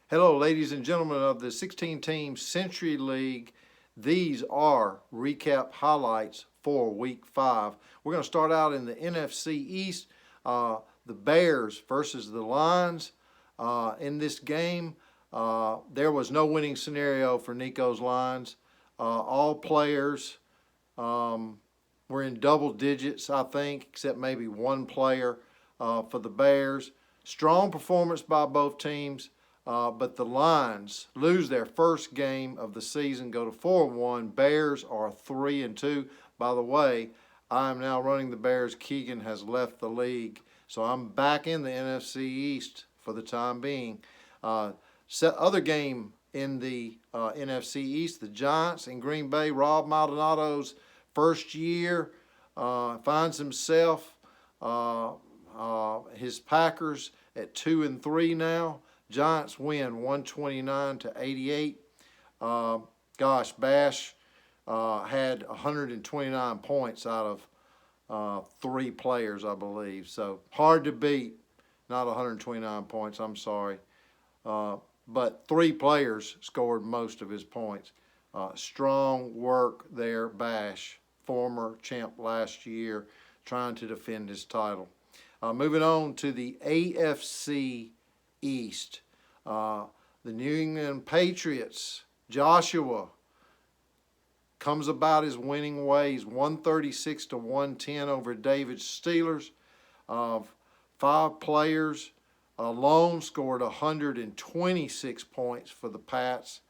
Hello, ladies and gentlemen of the 16-team Century League. These are recap highlights for Week 5. We're going to start out in the NFC East. The Bears versus the Lions. In this game, there was no winning scenario for Nico's Lions. All players were in double digits, I think, except maybe one player for the Bears. Strong performance by both teams. But the Lions lose their first game of the season, go to 4-1. Bears are 3-2. By the way, I am now running the Bears. Keegan has left the league, so I'm back in the NFC East for the time being. Other game in the NFC East, the Giants in Green Bay. Rob Maldonado's first year finds himself his Packers at 2-3 now. Giants win 129-88. Bash had 129 points out of 3 players, I believe. So hard to beat. Not 129 points, I'm sorry. But 3 players scored most of his points. Strong work there, Bash, former champ last year, trying to defend his title. Moving on to the AFC East. The New England Patriots, Joshua comes about his winning ways, 136-110 over David's Steelers. 5 players alone scored 126 points for the Pats.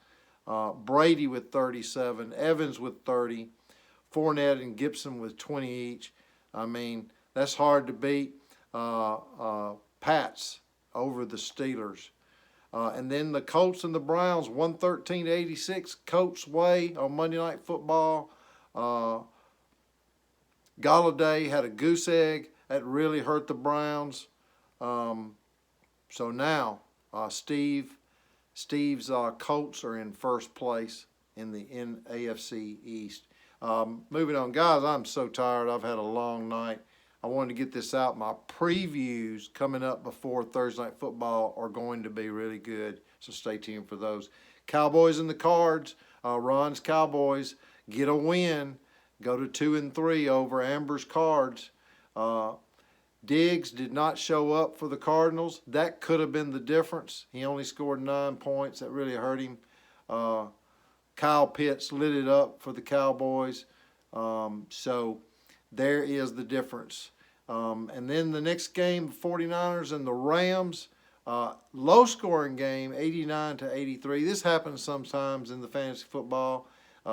Brady with 37, Evans with 30, Fournette and Gibson with 20 each. I mean, that's hard to beat. Pats over the Steelers. And then the Colts and the Browns, 113-86, Colts way on Monday Night Football. Galladay had a goose egg that really hurt the Browns. So now Steve's Colts are in first place in the AFC East. Moving on, guys, I'm so tired. I've had a long night. I wanted to get this out. My previews coming up before Thursday Night Football are going to be really good, so stay tuned for those. Cowboys and the Cards. Ron's Cowboys get a win, go to 2-3 over Amber's Cards. Diggs did not show up for the Cardinals. That could have been the difference. He only scored 9 points. That really hurt him. Kyle Pitts lit it up for the Cowboys. So there is the difference. And then the next game, 49ers and the Rams, low-scoring game, 89-83. This happens sometimes in the fantasy football.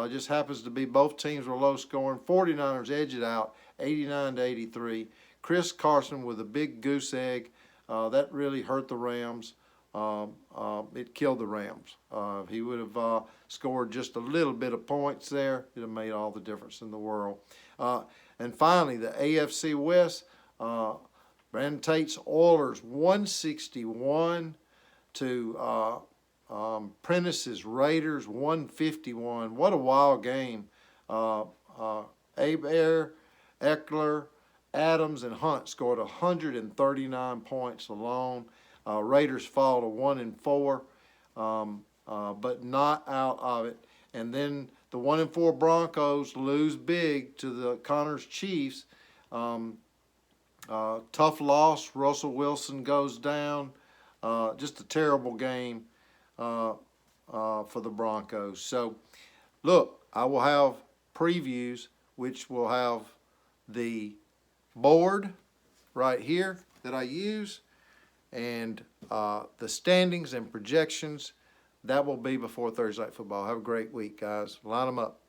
Just happens to be both teams were low-scoring. 49ers edge it out, 89-83. Chris Carson with a big goose egg. That really hurt the Rams. It killed the Rams. If he would have scored just a little bit of points there, it would have made all the difference in the world. And finally, the AFC West, Brandon Tate's Oilers, 161 to Prentice's Raiders, 151. What a wild game. Abear, Eckler, Adams, and Hunt scored 139 points alone. Raiders fall to 1-4, but not out of it. And then the 1-4 Broncos lose big to the Connors Chiefs. Tough loss. Russell Wilson goes down. Just a terrible game for the Broncos. So, look, I will have previews, which will have the board right here that I use, and the standings and projections. That will be before Thursday Night Football. Have a great week, guys. Line them up.